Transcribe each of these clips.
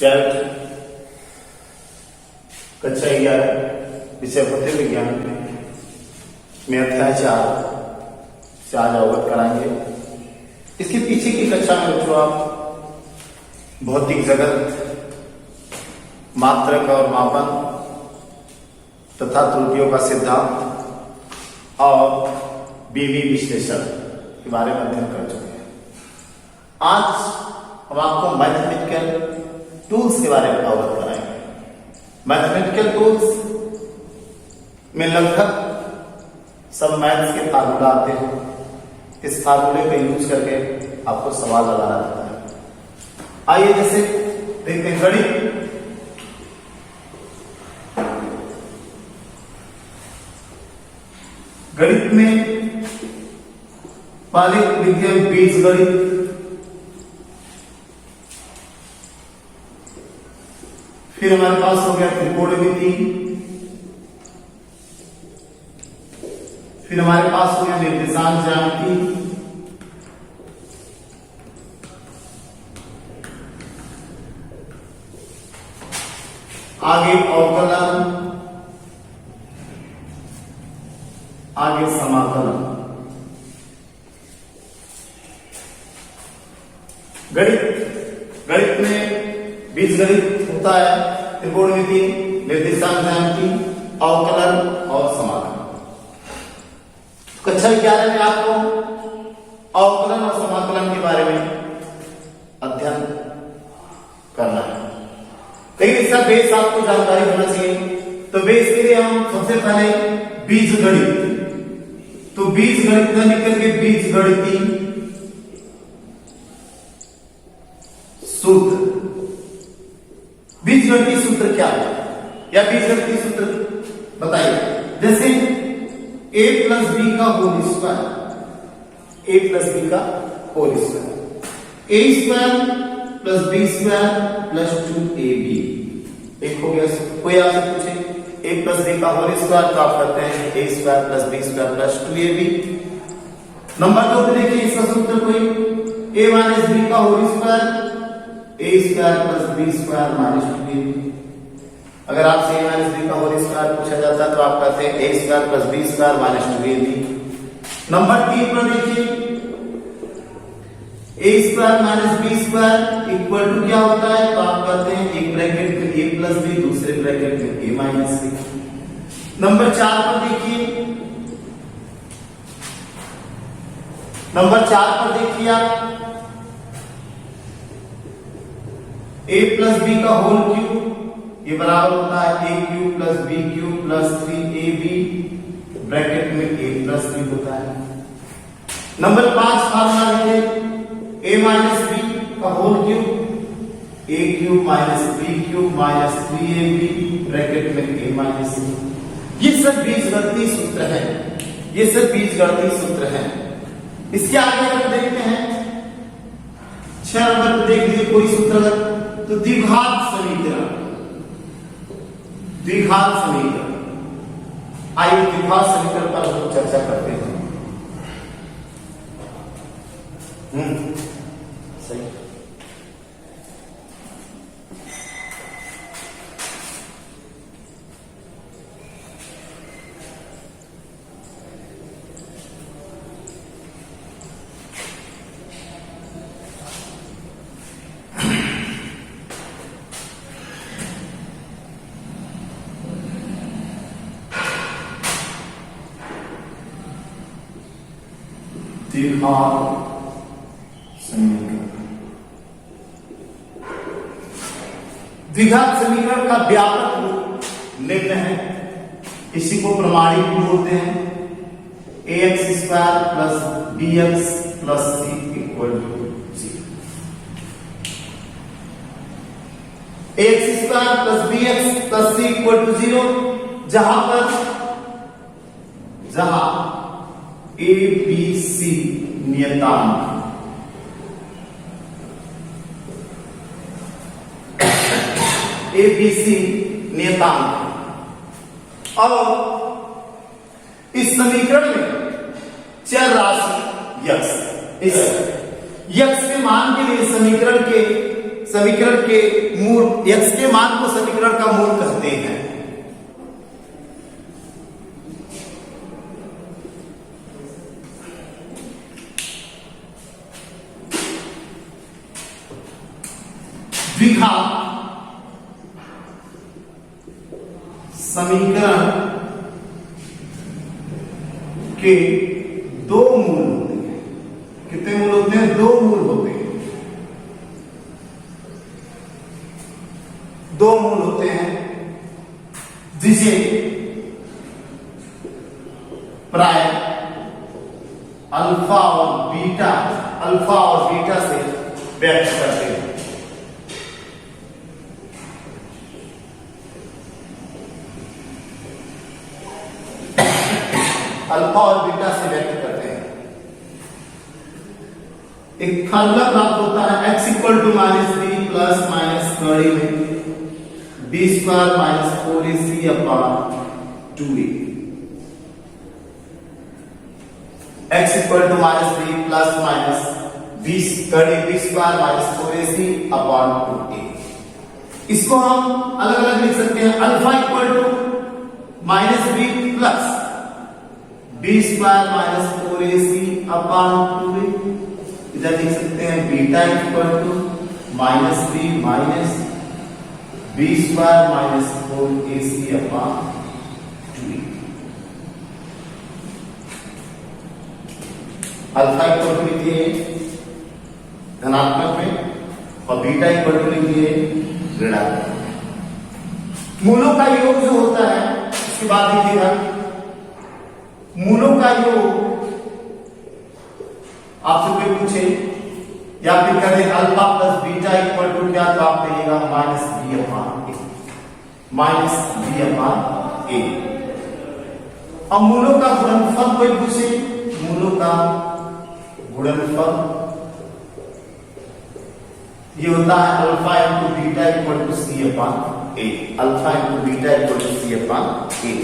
Set कक्षा 11 विषय भौतिक विज्ञान में अध्याय 4 से आज अवगत कराएंगे। इसके पीछे की कक्षा में बच्चों आप भौतिक जगत, मात्रक और मापन तथा त्रुटियों का सिद्धांत और बीवी विश्लेषण के बारे में अध्ययन कर चुके हैं। आज हम आपको मैथमेटिकल टूल्स के बारे में अवगत कराएंगे। मैथमेटिकल टूल्स में लगभग सब मैथ्स के फार्मूला आते हैं। इस फार्मूले का यूज करके आपको सवाल लगाना रहता है। आइए जैसे देखते हैं गणित में पहले लिखते हैं बीजगणित, फिर हमारे पास हो गया त्रिकोणमिति, फिर हमारे पास हो गया निर्देशांक ज्यामिति, आगे अवकलन, आगे समाकलन। गणित में बीजगणित होता है, त्रिकोणमिति, निर्देशांक ज्यामिति, अवकलन और समाकलन। कक्षा 11 में आपको अवकलन और समाकलन के बारे में अध्ययन करना है, लेकिन इसका बेस आपको जानकारी होना चाहिए। तो बेस के लिए हम सबसे पहले बीजगणित, तो बीजगणित में निकल के बीजगणितीय सूत्र। बीजगणितीय सूत्र क्या है या बीजगणितीय सूत्र बताइए। जैसे a प्लस बी का whole square, a plus B का whole square, a square plus B square plus 2ab। एक हो गया। कोई आपसे पूछे a प्लस बी का होल स्क्वायर तो आप करते हैं a square plus B square plus 2ab। Number 2 पे देखिए इसका सूत्र कोई a माइनस बी का whole square, a square plus B square minus 2ab। अगर आपसे a माइनस बी का होल स्क्वायर पूछा जाता है तो आप कहते हैं a square plus B square minus 2ab। Number 3 पर देखिए a square minus b square equal to क्या होता है, तो आप कहते हैं एक ब्रैकेट में a प्लस बी, दूसरे ब्रैकेट में a माइनस बी। नंबर 4 पर देखिए, नंबर 4 पर देखिए आप a प्लस बी का होल क्यूब, ये बराबर होता है a cube plus b cube plus 3ab, bracket में a प्लस बी होता है। नंबर 5 फार्मूला लिखिए a माइनस बी का whole cube, a cube minus b cube minus 3ab, bracket में a माइनस बी। ये सब बीजगणितीय सूत्र है, ये सब बीजगणितीय सूत्र है। इसके आगे अगर देखते हैं 6 नंबर पर देख लीजिए कोई सूत्र तो द्विघात समीकरण, द्विघात समीकरण। आइए द्विघात समीकरण पर हम चर्चा करते हैं। सही। द्विघात समीकरण, द्विघात समीकरण का व्यापक रूप निम्न है। इसी को प्रमाणिक भी बोलते हैं। ax square plus bx plus c equal to 0। ax square plus bx plus c equal to 0 जहां a b c नियतांक, a b c नियतांक। और इस समीकरण में चर राशि यक्स, इस यक्स के मान के लिए समीकरण के समीकरण के मूल, x के मान को समीकरण का मूल कहते हैं। द्विघात समीकरण के दो मूल होते हैं। कितने मूल होते हैं? दो मूल होते हैं। दो मूल होते हैं जिसे प्राय अल्फा और बीटा से व्यक्त करते हैं। अल्फा और बीटा से व्यक्त करते हैं। एक फार्मूला प्राप्त होता है x equal to -3 plus minus कड़ी में b square minus 4ac upon 2a। x equal to -3 plus minus b कड़ी b square minus 4ac upon 2a। इसको हम अलग अलग लिख सकते हैं। Alpha equal to -b plus b square minus 4ac upon 2a। इधर लिख सकते हैं beta equal to -b minus b square minus 4ac upon 2a। Alpha equal to लिखिए धनात्मक में और बीटा इक्वल टू लिखिए ऋणात्मक। मूलों का योग जो होता है उसके बाद लिखिएगा मूलों का योग। आपसे कोई पूछे या फिर करें alpha plus beta equal to क्या, तो आप कहिएगा -b अपॉन a। अब मूलों का गुणनफल कोई पूछे, मूलों का गुणनफल ये होता है alpha into beta equal to c upon a। Alpha into beta equal to c upon a।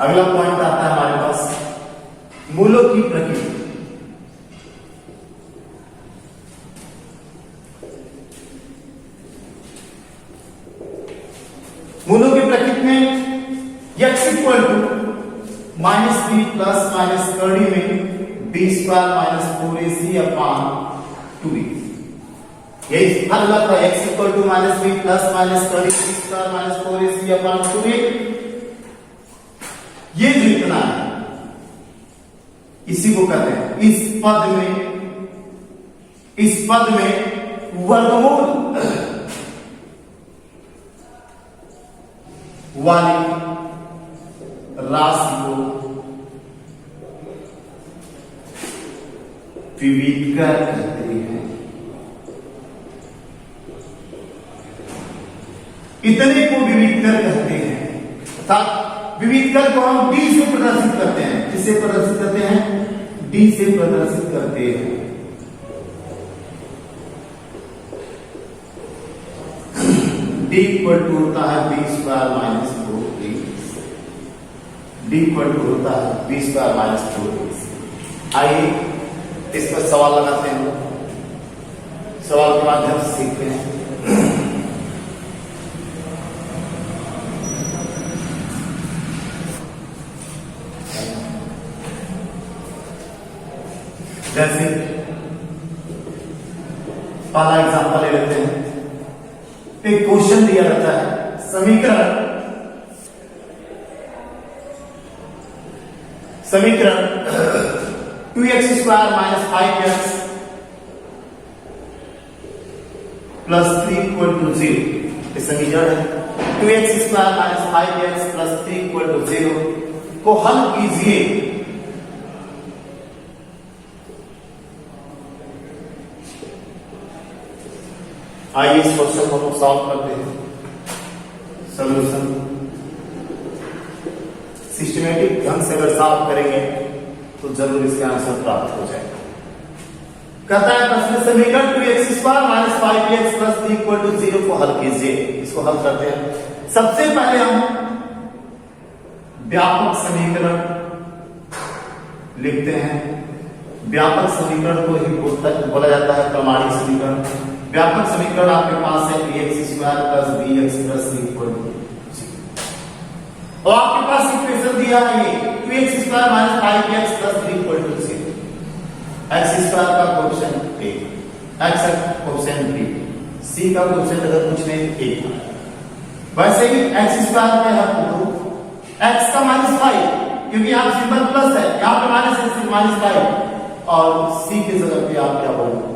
अगला पॉइंट आता है हमारे पास मूलों की प्रकृति। मूलों की प्रकृति में x equal to -b plus minus कड़ी में b square minus 4ac upon 2a। यही फार्मूला था x equal to -b plus minus कड़ी b square minus 4ac upon 2a। ये जो इतना है इसी को कहते हैं इस पद में वर्गमूल वाली राशि को विविधकर कहते हैं। इतने को विविधकर कहते हैं, अर्थात विविधकर को हम d से प्रदर्शित करते हैं। किससे प्रदर्शित करते हैं? d से प्रदर्शित करते हैं। d इक्वल टू होता है b square minus 4ac। d equal to होता है b स्क्वायर माइनस 4ac। आइए इस पर सवाल लगाते हैं। सवाल के माध्यम से सीखते हैं। जैसे पहला एग्जांपल ले लेते हैं। एक क्वेश्चन दिया रहता है समीकरण 2x square minus 5x plus 3 equal to 0। ये समीकरण है 2x square minus 5x plus 3 equal to 0 को हल कीजिए। आइए इस क्वेश्चन को हम सॉल्व करते हैं। सॉल्यूशन सिस्टमैटिक ढंग से अगर सॉल्व करेंगे तो जरूर इसका आंसर प्राप्त हो जाएगा। कहता है प्रश्न समीकरण 2x² minus 5x plus 3 equal to 0 को हल कीजिए। इसको हल करते हैं। सबसे पहले हम व्यापक समीकरण लिखते हैं। व्यापक समीकरण को ही बोला जाता है प्रमाणिक समीकरण। व्यापक समीकरण आपके पास है ax² plus bx plus c equal to 0 और आपके पास इक्वेशन दिया है ये 2x² minus 5x plus 3 equal to 0। x² का कोएफिशिएंट a, x का कोएफिशिएंट b, c का कोएफिशिएंट अगर कुछ नहीं 1 है। वैसे ही x² में है 2, x का -5 क्योंकि यहाँ सिंबल प्लस है, यहाँ पे माइनस है -5 और c की जगह पे आप क्या बोलोगे?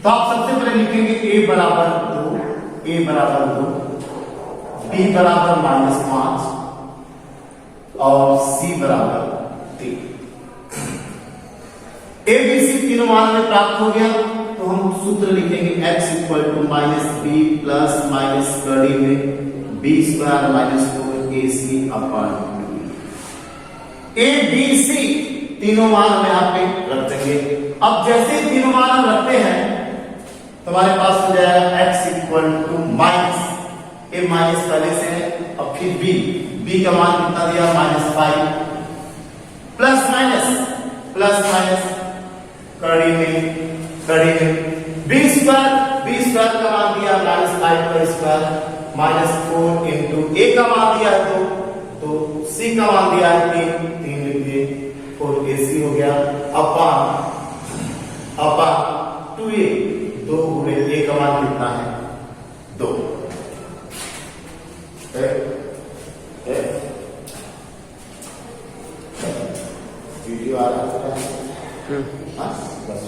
तो आप सबसे पहले लिखेंगे a बराबर 2, a बराबर 2, b बराबर -5 और c बराबर 3। a b c तीनों मान में प्राप्त हो गया तो हम सूत्र लिखेंगे x equal to -b plus minus कड़ी में b² minus 4ac upon 2। a b c तीनों मान हम यहाँ पे रख देंगे। अब जैसे ही तीनों मान हम रखते हैं तुम्हारे पास हो जाएगा x equal to minus a minus पहले से है अब फिर b का मान कितना दिया -5 प्लस माइनस कड़ी में b² का मान दिया -5 का स्क्वायर -4 इंटू a का मान दिया है तो c का मान दिया है 3 लिख दिए 4ac हो गया अपॉन 2a 2 गुणे a का मान कितना है 2। वीडियो आ रहा है बस।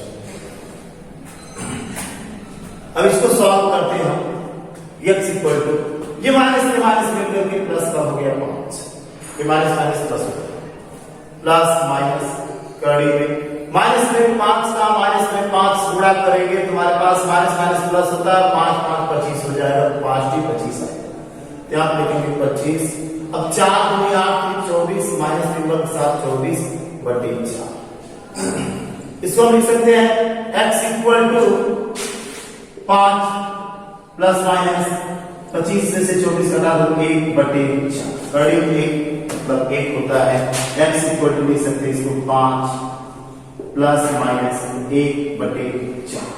अब इसको सॉल्व करते हैं हम। x इक्वल टू ये माइनस से माइनस मिलकर के प्लस का हो गया 5, ये माइनस प्लस हो गया प्लस माइनस कड़ी में माइनस में 5 का माइनस में 5 गुणा करेंगे तुम्हारे पास माइनस प्लस होता है 5 5 25 हो जाएगा 5 × 25 आएगा। यहाँ लिखेंगे 25। अब 4 दूनी 8 24 माइनस सिंबल के साथ 24 बटे 4। इसको हम लिख सकते हैं x equal to 5 plus minus 25 में से 24 घटा दो 1 बटे 4 कड़ी 1 मतलब 1 होता है। x इक्वल टू लिख सकते हैं इसको 5 प्लस माइनस 1 बटे 4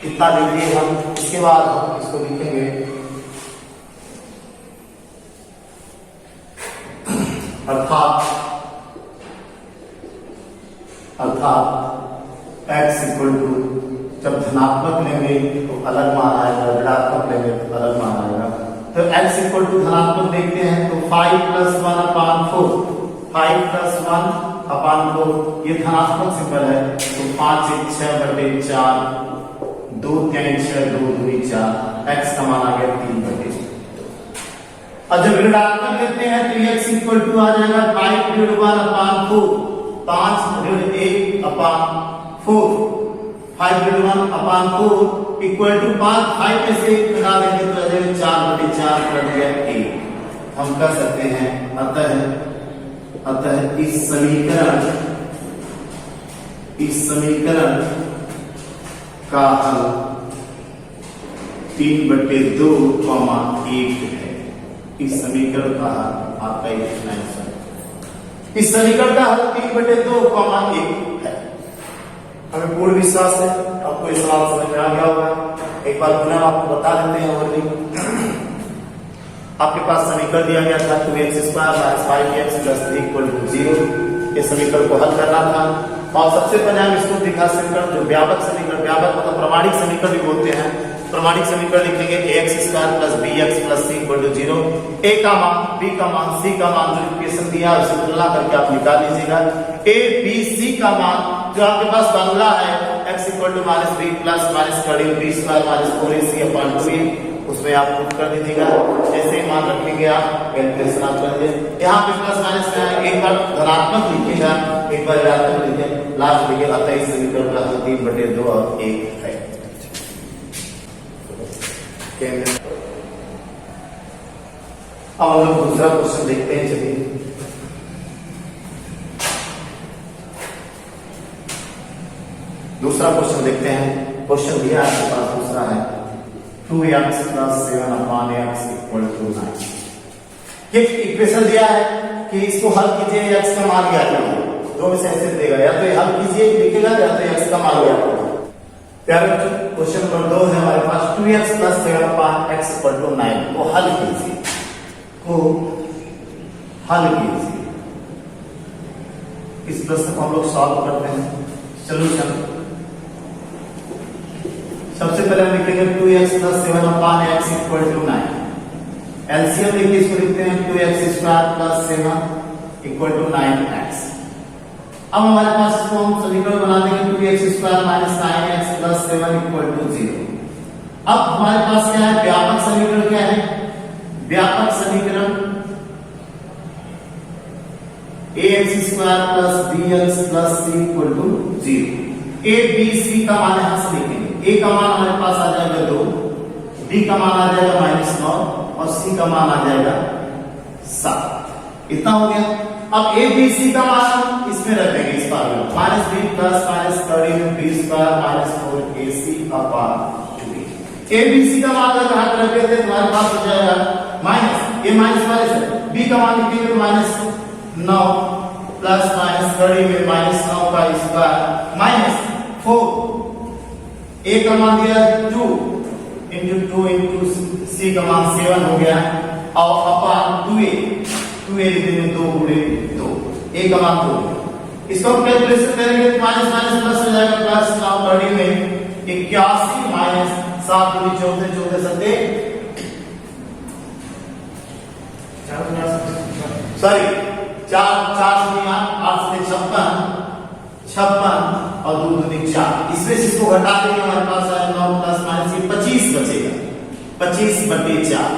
कितना लिखिए हम। इसके बाद हम इसको लिखेंगे अर्थात x इक्वल टू जब धनात्मक लेंगे तो अलग मान आएगा, ऋणात्मक लेंगे तो अलग मान आएगा। तो x इक्वल टू धनात्मक देखते हैं तो 5 + 1 अपॉन 4 5 + 1 अपॉन 4 ये धनात्मक सिंबल है तो 5 × 6 बटे 4 2 3 6 2 2 4 x का मान आ गया 3 बटे। और जब ऋणात्मक लेते हैं तो x इक्वल टू आ जाएगा 5 ऋण 1 अपॉन 4 5 ऋण 1 अपॉन 4 5 ऋण 1 अपॉन 4 इक्वल टू 5 में से घटा देंगे तो आ जाएगा 4 बटे 4 कर दिया 1। हम कह सकते हैं अतः इस समीकरण का हल 3/2, 1 है। इस समीकरण का हल आपका इतना आंसर। इस समीकरण का हल 3/2, 1 है। हमें पूर्ण विश्वास है आपको इस सवाल समझ में आ गया होगा। एक बार पुनः आपको बता देते हैं और भी। आपके पास समीकरण दिया गया था 2x² + 5x + 3 = 0। ये समीकरण को हल करना था और सबसे पहले हम इसको दिखा समीकरण जो व्यापक समीकरण, व्यापक मतलब प्रमाणिक समीकरण भी बोलते हैं। प्रमाणिक समीकरण लिखेंगे ax² + bx + c = 0। a का मान, b का मान, c का मान जो इक्वेशन दिया है उसे तुलना करके आप निकाल लीजिएगा। a b c का मान जो आपके पास फॉर्मूला है x = -b प्लस माइनस कड़ी b² - 4ac/2a उसमें आप पुट कर दीजिएगा। जैसे ही मान रखेंगे आप कैलकुलेशन आप कर दीजिए। यहाँ पे प्लस माइनस में एक बार धनात्मक लिखिएगा, एक बार ऋणात्मक लिखिए, लास्ट लिखिए। अतः इस समीकरण का हल 3/2 और 1 है। अब हम लोग दूसरा क्वेश्चन देखते हैं। चलिए दूसरा क्वेश्चन देखते हैं। क्वेश्चन दिया आपके पास दूसरा है 2x + 7/x = 9। ये इक्वेशन दिया है कि इसको हल कीजिए, x का मान ज्ञात कीजिए। दो में से ऐसे देगा, या तो हल कीजिए लिखेगा या तो x का मान ज्ञात कीजिए। प्यारे बच्चों क्वेश्चन नंबर 2 है हमारे पास 2x + 7/x = 9 को हल कीजिए, इस प्रश्न को हम लोग सॉल्व करते हैं। सॉल्यूशन सबसे पहले हम लिखेंगे 2x + 7/x = 9। एलसीएम लिखिए, इसको लिखते हैं 2x² + 7 = 9x। अब हमारे पास इसको हम समीकरण बना देंगे 2x² - 9x + 7 = 0। अब हमारे पास क्या है, व्यापक समीकरण क्या है? व्यापक समीकरण ax² + bx + c = 0। a b c का मान यहां से लिखेंगे। a का मान हमारे पास आ जाएगा 2, b का मान आ जाएगा -9 और c का मान आ जाएगा 7। इतना हो गया। अब a b c का मान इसमें रख देंगे, इस बार में -b + -30 b² - 4ac/2b। a b c का मान अगर हाथ रख देते तुम्हारे पास हो जाएगा -a - b का मान लिखेंगे -9 + -30 में -9 का स्क्वायर -4। a का मान दिया 2 × 2 × c का मान 7 हो गया और अपॉन 2a लिख देंगे 2 × 2, a का मान 2। इसको हम कैलकुलेशन करेंगे तो माइनस प्लस हो जाएगा, प्लस 9 में 81 - 7 × 14 14 7 सॉरी 4 से 8 से 56 और 2 दूनी 4। इसमें से इसको घटा देंगे, हमारे पास आए 9 + -, 25 बचेगा, 25/4।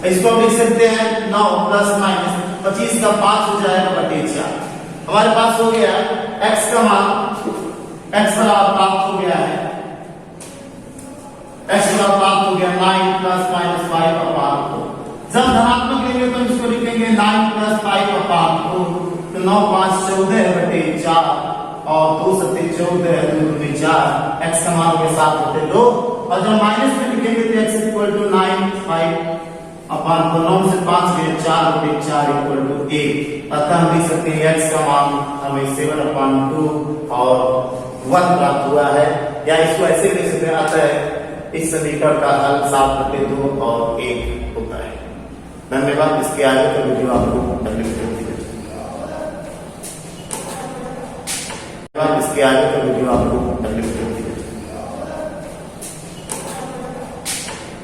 इसको हम लिख सकते हैं 9 + -25 का 5 हो जाएगा बटे 4। हमारे पास हो गया x का मान, x का प्राप्त हो गया है, x का प्राप्त हो गया 9 + -5/4। जब धनात्मक लेंगे तो इसको लिखेंगे 9 + 5/4, तो 9 × 5 = 14/4 और 2 × 7 = 14, 2 दूनी 4। x का मान के साथ होते 2 और जब माइनस में लिखेंगे तो x = 9 5/, तो 9 से 5 गए 4/4 = 1। अतः हम लिख सकते हैं x का मान हमें 7/2 और 1 प्राप्त हुआ है, या इसको ऐसे लिख सकते हैं। अतः इस समीकरण का हल 7/2 और 1 होता है। धन्यवाद। इसके आगे का वीडियो आपको अगले वीडियो में इसके आगे का वीडियो आपको अगले वीडियो